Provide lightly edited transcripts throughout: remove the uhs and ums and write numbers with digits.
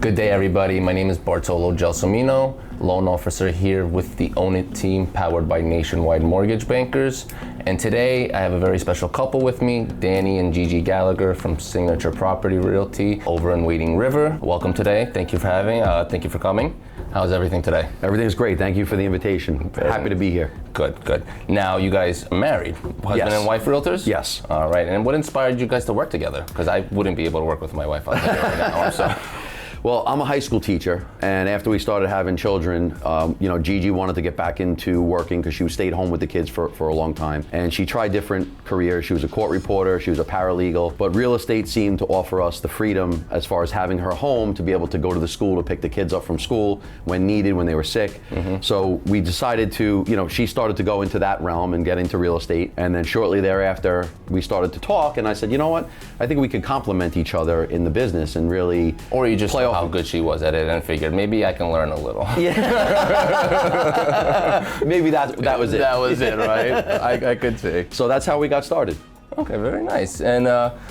Good day, everybody. My name is Bartolo Gelsomino, loan officer here with the Own It team powered by Nationwide Mortgage Bankers. And today I have a very special couple with me, Danny and Gigi Gallagher from Signature Property Realty over in Wading River. Welcome today. Thank you for coming. How's everything today? Everything's great. Thank you for the invitation. Happy to be here. Good. Now you guys are married, husband Yes. and wife realtors? Yes. All right. And what inspired you guys to work together? Because I wouldn't be able to work with my wife. I'll tell you right now. I'm sorry. Well, I'm a high school teacher, and after we started having children, Gigi wanted to get back into working because she stayed home with the kids for a long time. And she tried different careers. She was a court reporter, she was a paralegal, but real estate seemed to offer us the freedom as far as having her home to be able to go to the school to pick the kids up from school when needed, when they were sick. Mm-hmm. So we decided to, she started to go into that realm and get into real estate. And then shortly thereafter, we started to talk, and I said, you know what? I think we could complement each other in the business and really Or you just play off how good she was at it and figured maybe I can learn a little. Yeah. Maybe that was it. That was it, right? I could see. So that's how we got started. Okay, very nice. And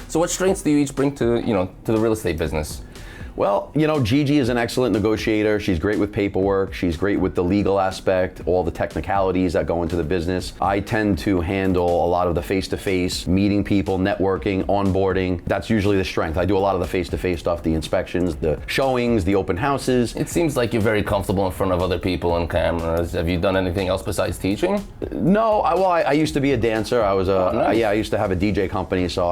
so what strengths do you each bring to the real estate business? Well, Gigi is an excellent negotiator. She's great with paperwork. She's great with the legal aspect, all the technicalities that go into the business. I tend to handle a lot of the face-to-face, meeting people, networking, onboarding. That's usually the strength. I do a lot of the face-to-face stuff, the inspections, the showings, the open houses. It seems like you're very comfortable in front of other people and cameras. Have you done anything else besides teaching? No, I used to be a dancer. I was nice. I used to have a DJ company. So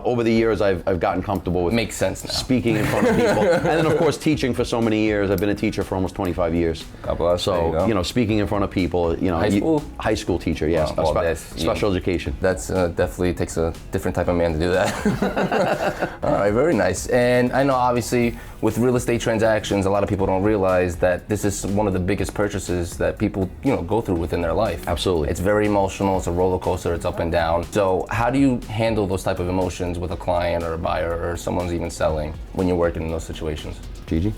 over the years I've gotten comfortable with Makes sense now. speaking in front of people. And then, of course, teaching for so many years. I've been a teacher for almost 25 years. God bless. So, speaking in front of people. High school? High school teacher, yes. Special education. That's definitely takes a different type of man to do that. All right, very nice. And I know, obviously, with real estate transactions, a lot of people don't realize that this is one of the biggest purchases that people, go through within their life. Absolutely. It's very emotional. It's a roller coaster. It's up and down. So how do you handle those type of emotions with a client or a buyer or someone's even selling when you're working in those situations? Gigi?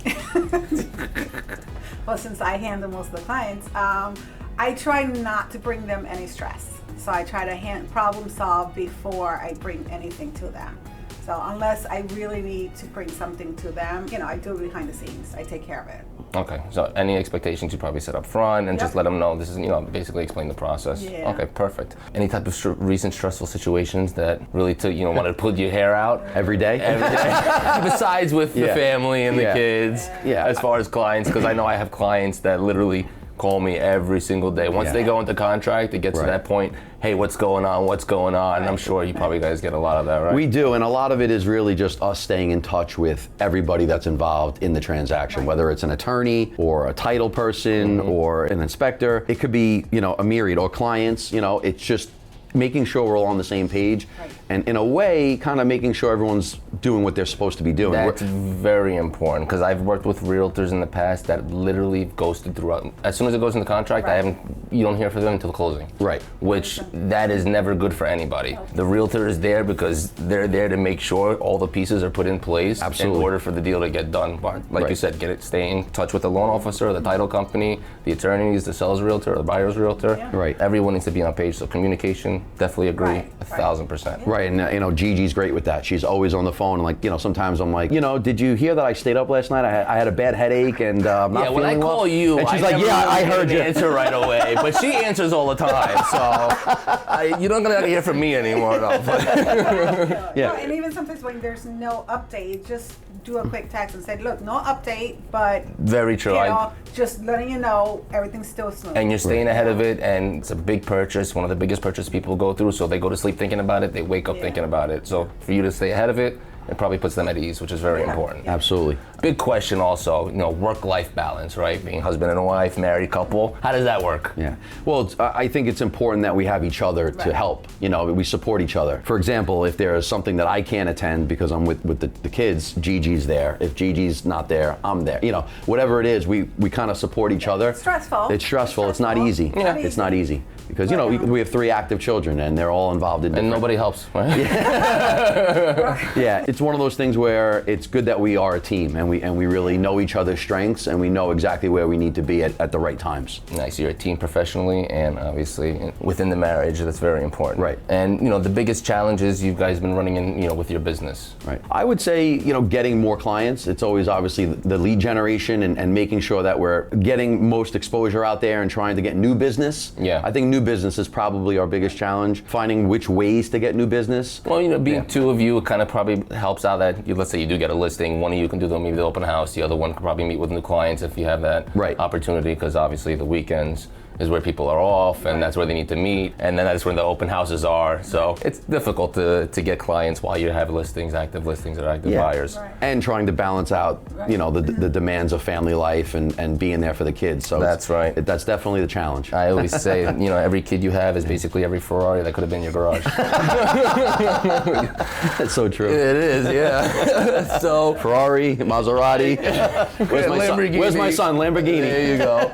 Well, since I handle most of the clients, I try not to bring them any stress. So I try to problem solve before I bring anything to them. So unless I really need to bring something to them, I do it behind the scenes. I take care of it. Okay, so any expectations you probably set up front and just let them know this is, basically explain the process. Yeah. Okay, perfect. Any type of recent stressful situations that really took, wanted to pull your hair out? Every day? Every day. Besides with the family and the kids, Yeah. as far as clients, because I know I have clients that literally call me every single day. Once they go into contract, it gets to that point, hey, what's going on? And I'm sure you probably guys get a lot of that, right? We do, and a lot of it is really just us staying in touch with everybody that's involved in the transaction, whether it's an attorney or a title person or an inspector. It could be, a myriad, or clients, it's just making sure we're all on the same page, and in a way, kind of making sure everyone's doing what they're supposed to be doing. That's very important, because I've worked with realtors in the past that literally ghosted throughout. As soon as it goes in the contract, you don't hear from them until the closing. Right. Which that is never good for anybody. The realtor is there because they're there to make sure all the pieces are put in place in order for the deal to get done. Like you said, stay in touch with the loan officer, the title company, the attorneys, the sales realtor, the buyer's realtor. Yeah. Right. Everyone Everyone needs to be on page. So communication, definitely agree, 1,000%. Right, and Gigi's great with that. She's always on the phone. Like, sometimes I'm like, did you hear that I stayed up last night? I had a bad headache and I'm not feeling well. When I call you, and she's I like, I heard you. Answer right away, but she answers all the time. So you're not gonna hear from me anymore, though. No, and even sometimes when there's no update, just do a quick text and say, look, no update, but Very true. just letting you know everything's still smooth. And you're staying ahead of it, and it's a big purchase, one of the biggest purchases people go through. So they go to sleep thinking about it, they wake up thinking about it. So for you to stay ahead of it, it probably puts them at ease, which is very important. Absolutely. Big question also, work-life balance, right? Being husband and wife, married couple, how does that work? Yeah. Well, I think it's important that we have each other to help. We support each other. For example, if there is something that I can't attend because I'm with the kids, Gigi's there. If Gigi's not there, I'm there. Whatever it is, we kind of support each other. It's stressful. It's stressful. It's not easy. Yeah. It's not easy. Because, we have 3 active children and they're all involved in And nobody helps, right? Yeah, it's one of those things where it's good that we are a team and and we really know each other's strengths, and we know exactly where we need to be at the right times. Nice. You're a team professionally, and obviously within the marriage, that's very important. Right. And the biggest challenges you guys been running in, with your business. Right. I would say, getting more clients. It's always obviously the lead generation and making sure that we're getting most exposure out there and trying to get new business. Yeah. I think new business is probably our biggest challenge. Finding which ways to get new business. Well, being two of you, it kind of probably helps out that let's say you do get a listing, one of you can do maybe the open house, the other one could probably meet with new clients if you have that opportunity, because obviously the weekends is where people are off, and that's where they need to meet, and then that's when the open houses are. So it's difficult to get clients while you have active listings or active buyers. Right. And trying to balance out, the demands of family life and being there for the kids. So that's right. That's definitely the challenge. I always say, every kid you have is basically every Ferrari that could have been in your garage. That's so true. It is, yeah. So Ferrari, Maserati. Where's my son? Lamborghini. There you go.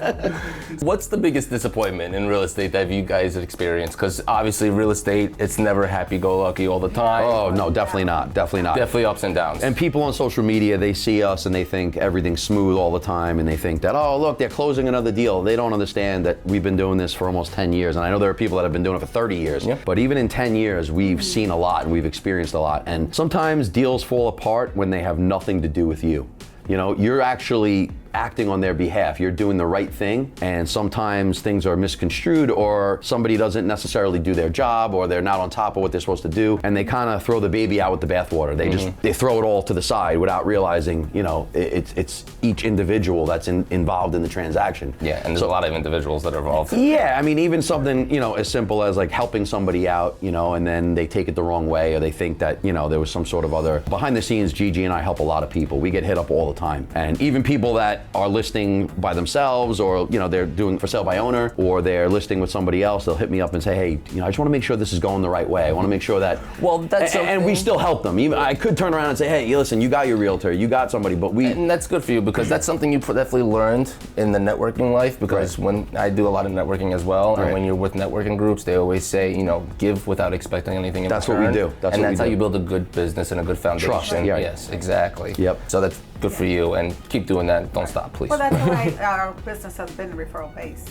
What's the biggest disappointment in real estate that you guys have experienced? Because obviously real estate, it's never happy-go-lucky all the time. Oh, no, definitely not. Definitely not. Definitely ups and downs. And people on social media, they see us and they think everything's smooth all the time, and they think that, oh, look, they're closing another deal. They don't understand that we've been doing this for almost 10 years. And I know there are people that have been doing it for 30 years. Yeah. But even in 10 years, we've seen a lot and we've experienced a lot. And sometimes deals fall apart when they have nothing to do with you. You're actually acting on their behalf. You're doing the right thing, and sometimes things are misconstrued, or somebody doesn't necessarily do their job, or they're not on top of what they're supposed to do, and they kind of throw the baby out with the bathwater. They throw it all to the side without realizing, it's each individual that's involved in the transaction. Yeah, and there's a lot of individuals that are involved. Yeah, I mean, even something, as simple as like helping somebody out, and then they take it the wrong way, or they think that, there was some sort of other behind the scenes. Gigi and I help a lot of people. We get hit up all the time, and even people that are listing by themselves, or they're doing for sale by owner, or they're listing with somebody else, they'll hit me up and say, hey, I just want to make sure this is going the right way. I want to make sure that. Well, that's and we still help them. Even I could turn around and say, hey, listen, you got your realtor, you got somebody, but and that's good for you, because that's something you definitely learned in the networking life. Because when I do a lot of networking as well, and when you're with networking groups, they always say, give without expecting anything in That's return. what we do. That's how you build a good business and a good foundation. Trust. Yeah. Yes, exactly. Yep. So that's good for you, and keep doing that. Don't stop, please. Well, that's why our business has been referral based,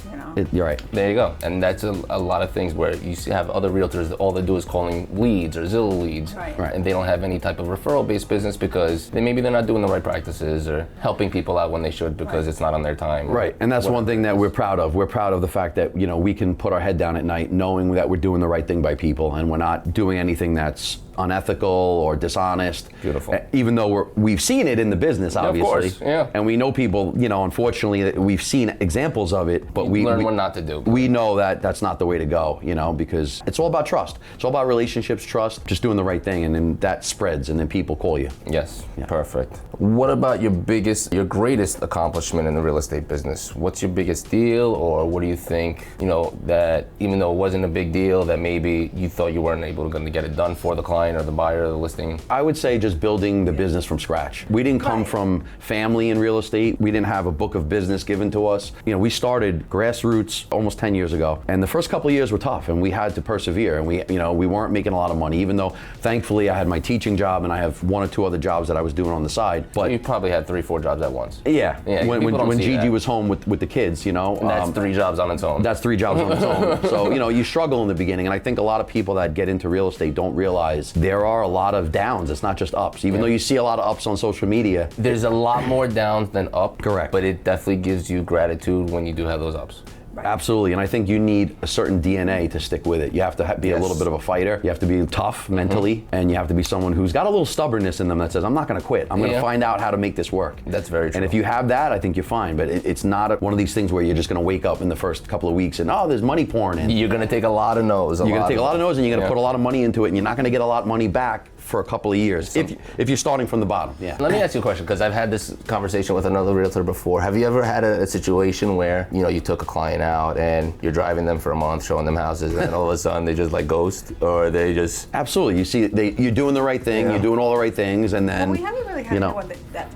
You're right. There you go. And that's a lot of things where you have other realtors that all they do is calling leads or Zillow leads, Right. and they don't have any type of referral-based business because maybe they're not doing the right practices or helping people out when they should, because it's not on their time. Right, and that's one thing that we're proud of. We're proud of the fact that we can put our head down at night knowing that we're doing the right thing by people, and we're not doing anything that's unethical or dishonest. Beautiful. Even though we've seen it in the business, obviously. Of course, yeah. And we know people, unfortunately, that we've seen examples of it, but we learn what not to do. We know that that's not the way to go, because it's all about trust. It's all about relationships, trust, just doing the right thing, and then that spreads, and then people call you. Yes, perfect. What about your greatest accomplishment in the real estate business? What's your biggest deal, or what do you think, that even though it wasn't a big deal, that maybe you thought you weren't able to get it done for the client or the buyer or the listing? I would say just building the business from scratch. We didn't come from family in real estate. We didn't have a book of business given to us. We started grassroots almost 10 years ago, and the first couple of years were tough, and we had to persevere, and we weren't making a lot of money, even though thankfully I had my teaching job and I have one or two other jobs that I was doing on the side. But you probably had 3-4 jobs at once. Yeah. When Gigi that. was home with the kids, And that's 3 jobs on its own. That's 3 jobs on its own. So, you struggle in the beginning, and I think a lot of people that get into real estate don't realize there are a lot of downs. It's not just ups. Even though you see a lot of ups on social media, there's a lot more downs than up. Correct. But it definitely gives you gratitude when you do have those ups. Right. Absolutely, and I think you need a certain DNA to stick with it. You have to be a little bit of a fighter. You have to be tough mentally, and you have to be someone who's got a little stubbornness in them that says, I'm not going to quit. I'm going to find out how to make this work. That's very true. And if you have that, I think you're fine. But it's not one of these things where you're just going to wake up in the first couple of weeks and, there's money pouring in. You're going to take a lot of no's. You're going to take a lot of no's, and you're going to put a lot of money into it, and you're not going to get a lot of money back for a couple of years if you're starting from the bottom. Yeah. Let me ask you a question, because I've had this conversation with another realtor before. Have you ever had a situation where you took a client out and you're driving them for a month, showing them houses, and then all of a sudden they just ghost, or they just? Absolutely. You see, you're doing the right thing. You're doing all the right things, and then we haven't really had anyone that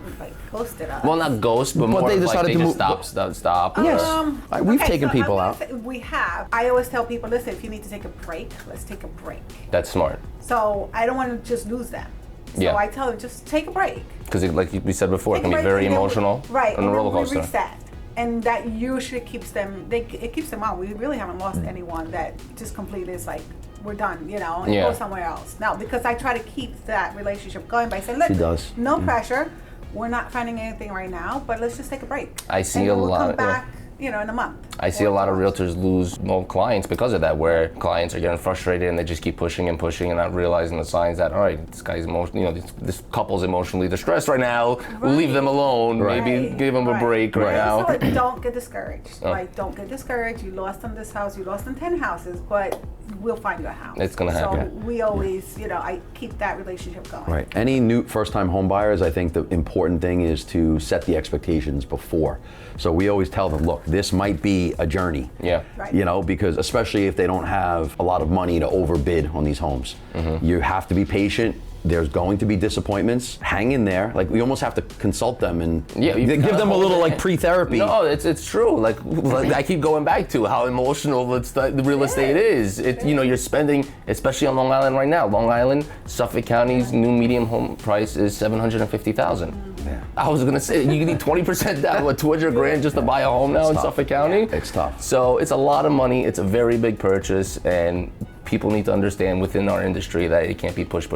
ghosted us. Well, not ghost, but more they decided to just move. Stop. Yes. We've taken people out. We have. I always tell people, listen, if you need to take a break, let's take a break. That's smart. So I don't want to just lose them. So Yeah. I tell them, just take a break. Because like we said before, it Take can a be break very and then emotional. Right, And a and roller then we coaster. reset. And that usually keeps them, it keeps them on. We really haven't lost anyone that just completely is like, we're done, you know, and Yeah. go somewhere else. Now, because I try to keep that relationship going by saying, look, She does. no pressure. We're not finding anything right now, but let's just take a break. I see and a then we'll lot, come yeah. back, you know, in a month. I see a lot of realtors lose clients because of that, where clients are getting frustrated and they just keep pushing and pushing and not realizing the signs that, all right, this guy's this couple's emotionally distressed right now. We'll leave them alone. Right. Maybe give them a break right now. So don't get discouraged. Like, don't get discouraged. You lost on this house. You lost on 10 houses, but we'll find you a house. It's gonna happen. So we always, I keep that relationship going. Right. Any new first-time home buyers, I think the important thing is to set the expectations before. So we always tell them, look, this might be a journey. Yeah. Right. Because especially if they don't have a lot of money to overbid on these homes, you have to be patient. There's going to be disappointments. Hang in there. Like, we almost have to consult them and Yeah, you give gotta them a hold little it. like pre-therapy. No, it's true. Like I keep going back to how emotional the real estate is. You're spending, especially on Long Island right now. Long Island, Suffolk County's new median home price is $750,000. Yeah. I was gonna say you need 20% down, what, 200 grand just to buy a home now in tough. Suffolk County? It's tough. So it's a lot of money. It's a very big purchase, and people need to understand within our industry that it can't be push.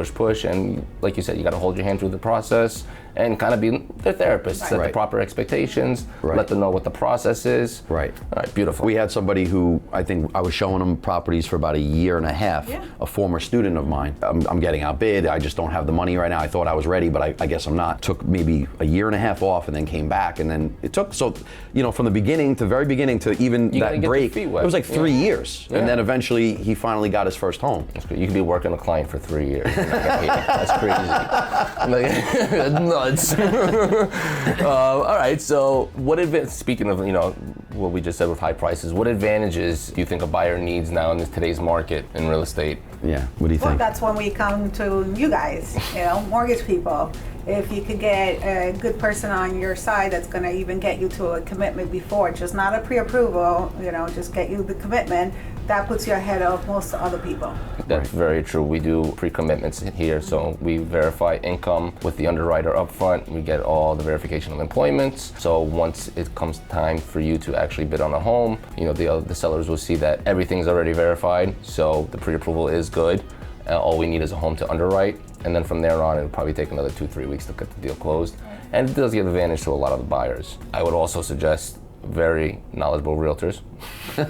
And like you said, you got to hold your hand through the process and kind of be their therapist. Set the Right. proper expectations. Right. Let them know what the process is. Right. All right. Beautiful. We had somebody who, I think I was showing them properties for about a year and a half, Yeah. a former student of mine. I'm getting outbid. I just don't have the money right now. I thought I was ready, but I guess I'm not. Took maybe a year and a half off and then came back. And then it took, from the beginning to very beginning to even You gotta that get break, your feet it wet. was like 3 years. Yeah. And then eventually he finally got his first home. That's great. You could be working a client for 3 years. That's crazy. That's nuts. All right. So, speaking of what we just said with high prices, what advantages do you think a buyer needs now in today's market in real estate? Yeah. What do you Well, think? that's when we come to you guys, mortgage people. If you could get a good person on your side that's going to even get you to a commitment before, just not a pre-approval, just get you the commitment, that puts you ahead of most other people. That's very true. We do pre-commitments here, so we verify income with the underwriter up front. We get all the verification of employments. So once it comes time for you to actually bid on a home, the sellers will see that everything's already verified, so the pre-approval is good. All we need is a home to underwrite, and then from there on, it'll probably take another 2-3 weeks to get the deal closed. And it does give advantage to a lot of the buyers. I would also suggest very knowledgeable realtors. I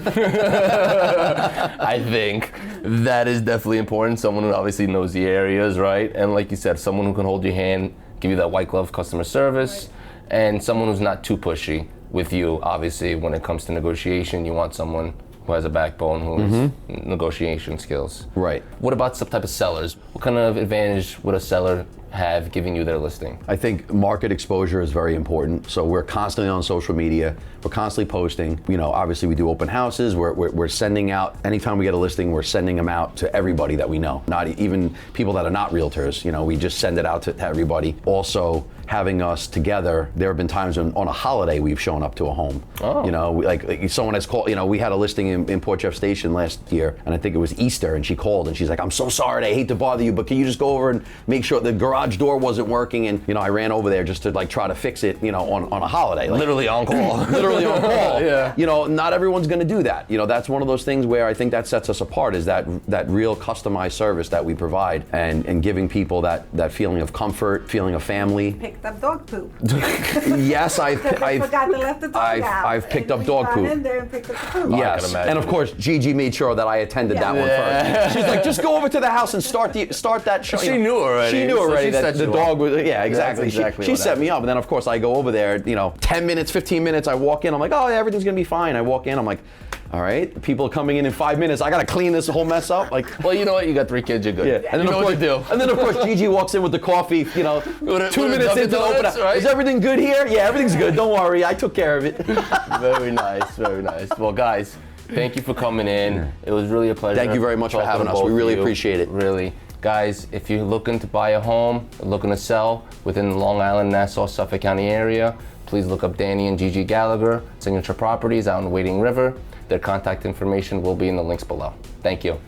think that is definitely important. Someone who obviously knows the areas, right? And like you said, someone who can hold your hand, give you that white glove customer service, and someone who's not too pushy with you. Obviously, when it comes to negotiation, you want someone who has a backbone, who has negotiation skills. Right. What about some type of sellers? What kind of advantage would a seller have giving you their listing? I think market exposure is very important. So we're constantly on social media. We're constantly posting. Obviously we do open houses. We're sending out, anytime we get a listing, we're sending them out to everybody that we know. Not even people that are not realtors. We just send it out to everybody. Also, having us together, there have been times when on a holiday we've shown up to a home. Oh. Like someone has called, we had a listing in Port Jeff Station last year, and I think it was Easter, and she called and she's like, I'm so sorry, I hate to bother you, but can you just go over and make sure the garage door wasn't working? And I ran over there just to try to fix it, on a holiday. Literally on call. Literally on call. Yeah. Not everyone's gonna do that. That's one of those things where I think that sets us apart, is that real customized service that we provide, and giving people that feeling of comfort, feeling of family. Picked up dog poop. Yes, I forgot to let the dog out. I've picked up And dog we got poop. in there and picked up the poop. Yes, can imagine. and of course Gigi made sure that I attended that one first. She's like, just go over to the house and start that show. She knew already. She knew So already she that set the you dog up. was. Yeah, exactly. That's exactly She what set me up, and then of course I go over there. 10 minutes, 15 minutes. I walk in. I'm like, oh, yeah, everything's gonna be fine. I walk in. I'm like, all right, people are coming in 5 minutes. I gotta clean this whole mess up. Like, Well, you know what? You got 3 kids. You're good. yeah. And then you know of what course, to do. and then of course Gigi walks in with the coffee. 2 with a minutes Dunkin' into the open Donuts, house. right? Is everything good here? Yeah, everything's good. Don't worry, I took care of it. Very nice, very nice. Well, guys, thank you for coming in. It was really a pleasure. Thank you very much for talking having to us. both We of really you. appreciate it. Really. Guys, if you're looking to buy a home, looking to sell within the Long Island, Nassau, Suffolk County area, please look up Danny and Gigi Gallagher, Signature Properties out in Wading River. Their contact information will be in the links below. Thank you.